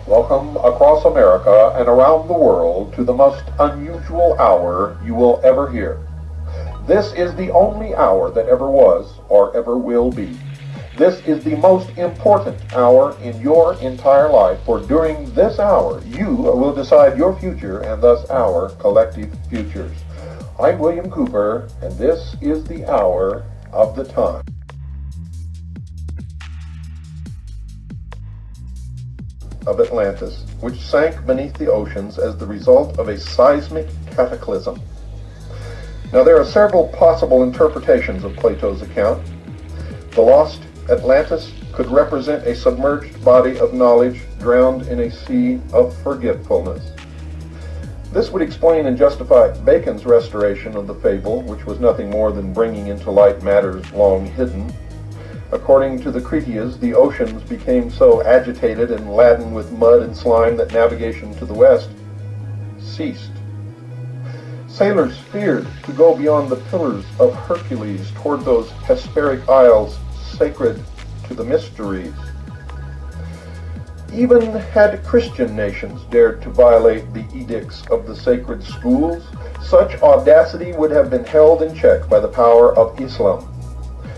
Welcome across America and around the world to the most unusual hour you will ever hear. This is the only hour that ever was or ever will be. This is the most important hour in your entire life, for during this hour you will decide your future and thus our collective futures. I'm William Cooper, and this is the hour of the time. Of Atlantis, which sank beneath the oceans as the result of a seismic cataclysm. Now there are several possible interpretations of Plato's account. The lost Atlantis could represent a submerged body of knowledge drowned in a sea of forgetfulness. This would explain and justify Bacon's restoration of the fable, which was nothing more than bringing into light matters long hidden. According to the Critias, the oceans became so agitated and laden with mud and slime that navigation to the west ceased. Sailors feared to go beyond the Pillars of Hercules toward those Hesperic isles sacred to the mysteries. Even had Christian nations dared to violate the edicts of the sacred schools, such audacity would have been held in check by the power of Islam,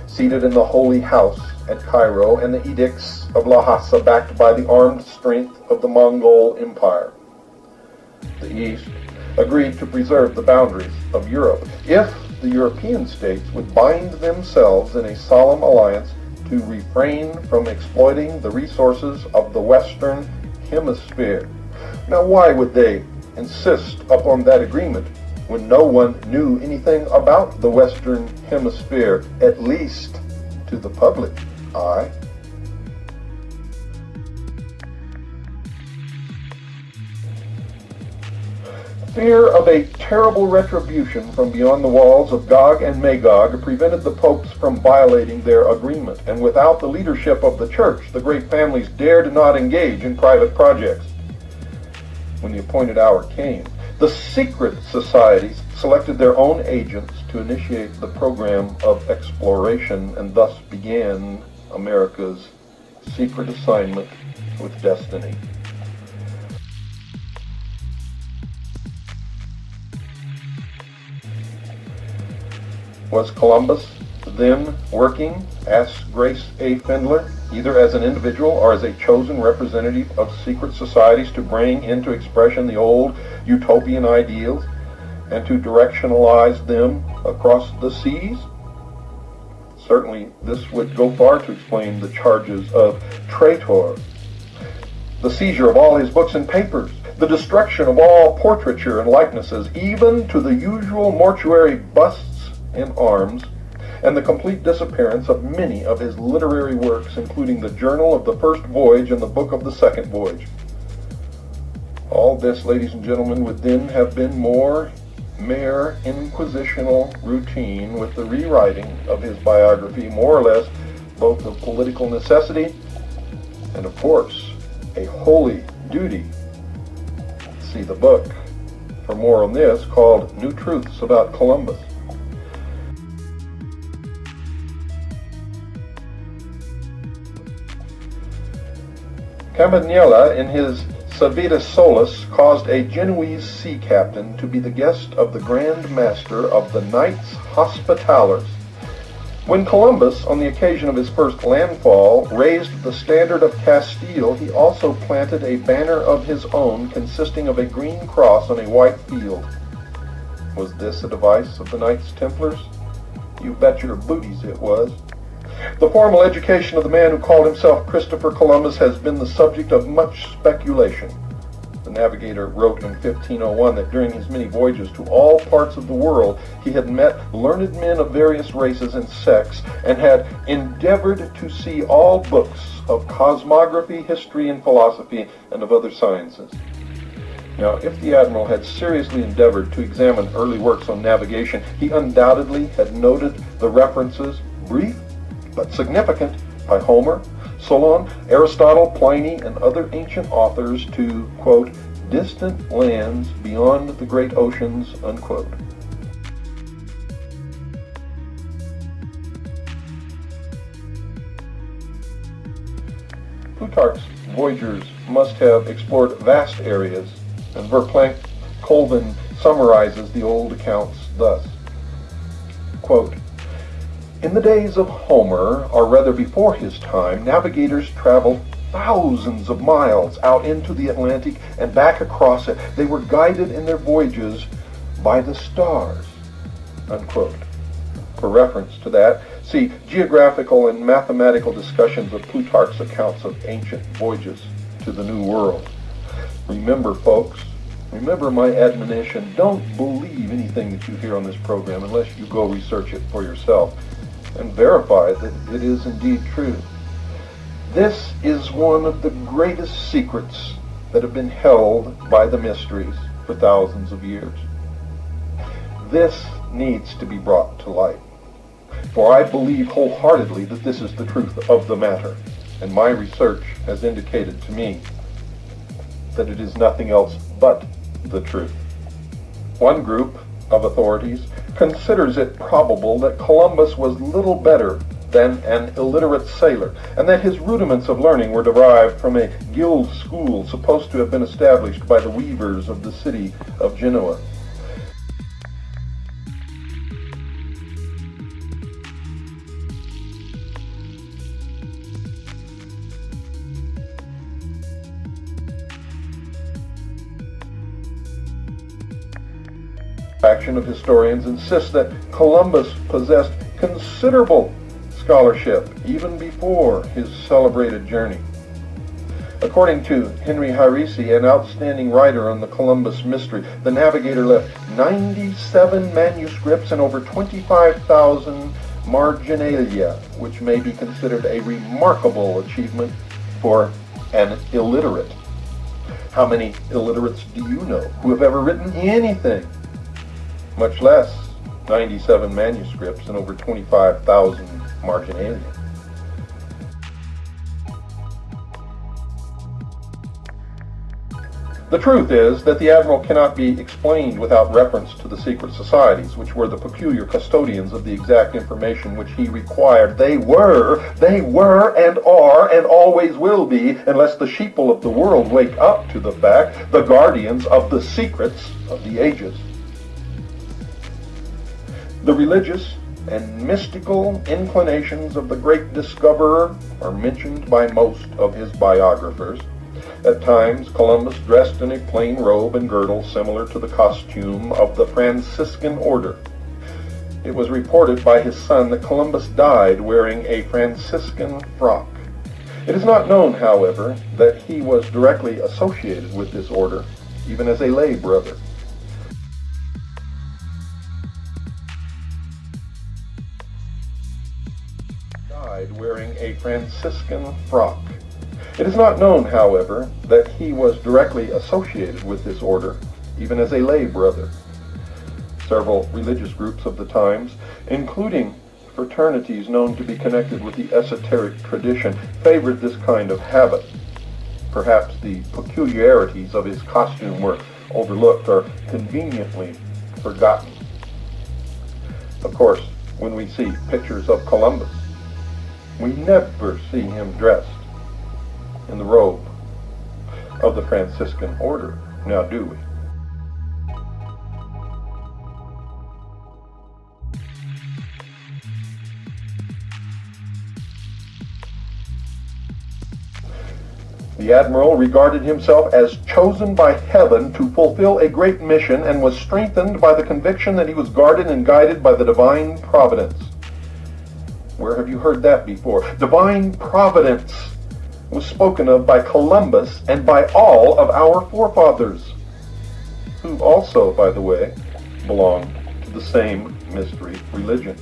seated in the Holy House at Cairo, and the edicts of Lhasa backed by the armed strength of the Mongol Empire. The East agreed to preserve the boundaries of Europe if the European states would bind themselves in a solemn alliance to refrain from exploiting the resources of the Western Hemisphere. Now, why would they insist upon that agreement when no one knew anything about the Western Hemisphere, at least to the public eye? Fear of a terrible retribution from beyond the walls of Gog and Magog prevented the popes from violating their agreement, and without the leadership of the church, the great families dared not engage in private projects. When the appointed hour came, the secret societies selected their own agents to initiate the program of exploration, and thus began America's secret assignment with destiny. Was Columbus then working, asks Grace A. Findler, either as an individual or as a chosen representative of secret societies to bring into expression the old utopian ideals and to directionalize them across the seas? Certainly this would go far to explain the charges of traitor, the seizure of all his books and papers, the destruction of all portraiture and likenesses, even to the usual mortuary busts and arms, and the complete disappearance of many of his literary works, including the Journal of the First Voyage and the Book of the Second Voyage. All this, ladies and gentlemen, would then have been mere inquisitional routine, with the rewriting of his biography more or less both of political necessity and, of course, a holy duty. See the book for more on this, called New Truths About Columbus. Campagnella, in his Civitas Solus, caused a Genoese sea captain to be the guest of the Grand Master of the Knights Hospitallers. When Columbus, on the occasion of his first landfall, raised the standard of Castile, he also planted a banner of his own consisting of a green cross on a white field. Was this a device of the Knights Templars? You bet your booties it was. The formal education of the man who called himself Christopher Columbus has been the subject of much speculation. The navigator wrote in 1501 that during his many voyages to all parts of the world he had met learned men of various races and sects, and had endeavored to see all books of cosmography, history, and philosophy, and of other sciences. Now, if the admiral had seriously endeavored to examine early works on navigation, he undoubtedly had noted the references, brief but significant, by Homer, Solon, Aristotle, Pliny, and other ancient authors to, quote, distant lands beyond the great oceans, unquote. Plutarch's voyagers must have explored vast areas, and Verplanck Colvin summarizes the old accounts thus, quote, "In the days of Homer, or rather before his time, navigators traveled thousands of miles out into the Atlantic and back across it. They were guided in their voyages by the stars," unquote. For reference to that, see geographical and mathematical discussions of Plutarch's accounts of ancient voyages to the New World. Remember, folks, remember my admonition, don't believe anything that you hear on this program unless you go research it for yourself and verify that it is indeed true. This is one of the greatest secrets that have been held by the mysteries for thousands of years. This needs to be brought to light, for I believe wholeheartedly that this is the truth of the matter, and my research has indicated to me that it is nothing else but the truth. One group of authorities considers it probable that Columbus was little better than an illiterate sailor, and that his rudiments of learning were derived from a guild school supposed to have been established by the weavers of the city of Genoa. Faction of historians insists that Columbus possessed considerable scholarship even before his celebrated journey. According to Henry Hiresi, an outstanding writer on the Columbus mystery, the navigator left 97 manuscripts and over 25,000 marginalia, which may be considered a remarkable achievement for an illiterate. How many illiterates do you know who have ever written anything? Much less 97 manuscripts and over 25,000 marginalia. The truth is that the admiral cannot be explained without reference to the secret societies, which were the peculiar custodians of the exact information which he required. They were, and are, and always will be, unless the sheeple of the world wake up to the fact, the guardians of the secrets of the ages. The religious and mystical inclinations of the great discoverer are mentioned by most of his biographers. At times, Columbus dressed in a plain robe and girdle similar to the costume of the Franciscan order. It was reported by his son that Columbus died wearing a Franciscan frock. It is not known, however, that he was directly associated with this order, even as a lay brother. Wearing a Franciscan frock. It is not known, however, that he was directly associated with this order, even as a lay brother. Several religious groups of the times, including fraternities known to be connected with the esoteric tradition, favored this kind of habit. Perhaps the peculiarities of his costume were overlooked or conveniently forgotten. Of course, when we see pictures of Columbus, we never see him dressed in the robe of the Franciscan order, now do we? The admiral regarded himself as chosen by heaven to fulfill a great mission and was strengthened by the conviction that he was guarded and guided by the divine providence. Where have you heard that before? Divine providence was spoken of by Columbus and by all of our forefathers, who also, by the way, belonged to the same mystery religion.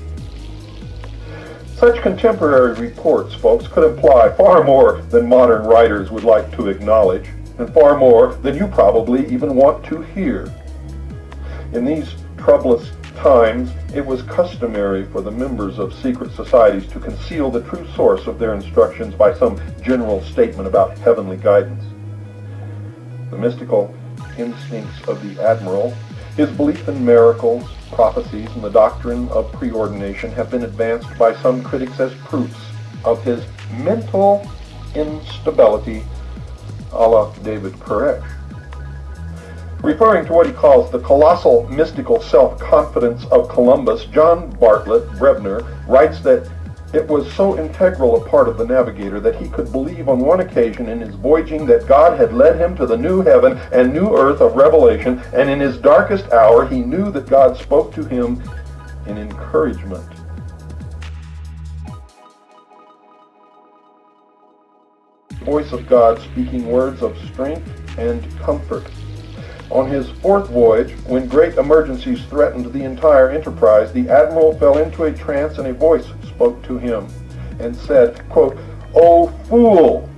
Such contemporary reports, folks, could imply far more than modern writers would like to acknowledge, and far more than you probably even want to hear. In these troublous times, it was customary for the members of secret societies to conceal the true source of their instructions by some general statement about heavenly guidance. The mystical instincts of the admiral, his belief in miracles, prophecies, and the doctrine of preordination have been advanced by some critics as proofs of his mental instability a la David Koresh. Referring to what he calls the colossal mystical self-confidence of Columbus, John Bartlett Brebner writes that it was so integral a part of the navigator that he could believe on one occasion in his voyaging that God had led him to the new heaven and new earth of revelation, and in his darkest hour he knew that God spoke to him in encouragement. The voice of God speaking words of strength and comfort. On his fourth voyage, when great emergencies threatened the entire enterprise, the admiral fell into a trance, and a voice spoke to him and said, quote, "O fool,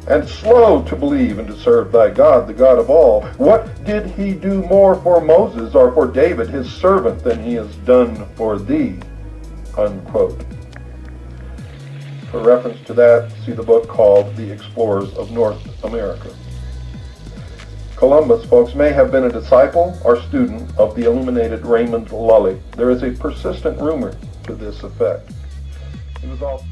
and slow to believe and to serve thy God, the God of all, what did he do more for Moses or for David, his servant, than he has done for thee?" Unquote. For reference to that, see the book called The Explorers of North America. Columbus, folks, may have been a disciple or student of the illuminated Raymond Lully. There is a persistent rumor to this effect. He was also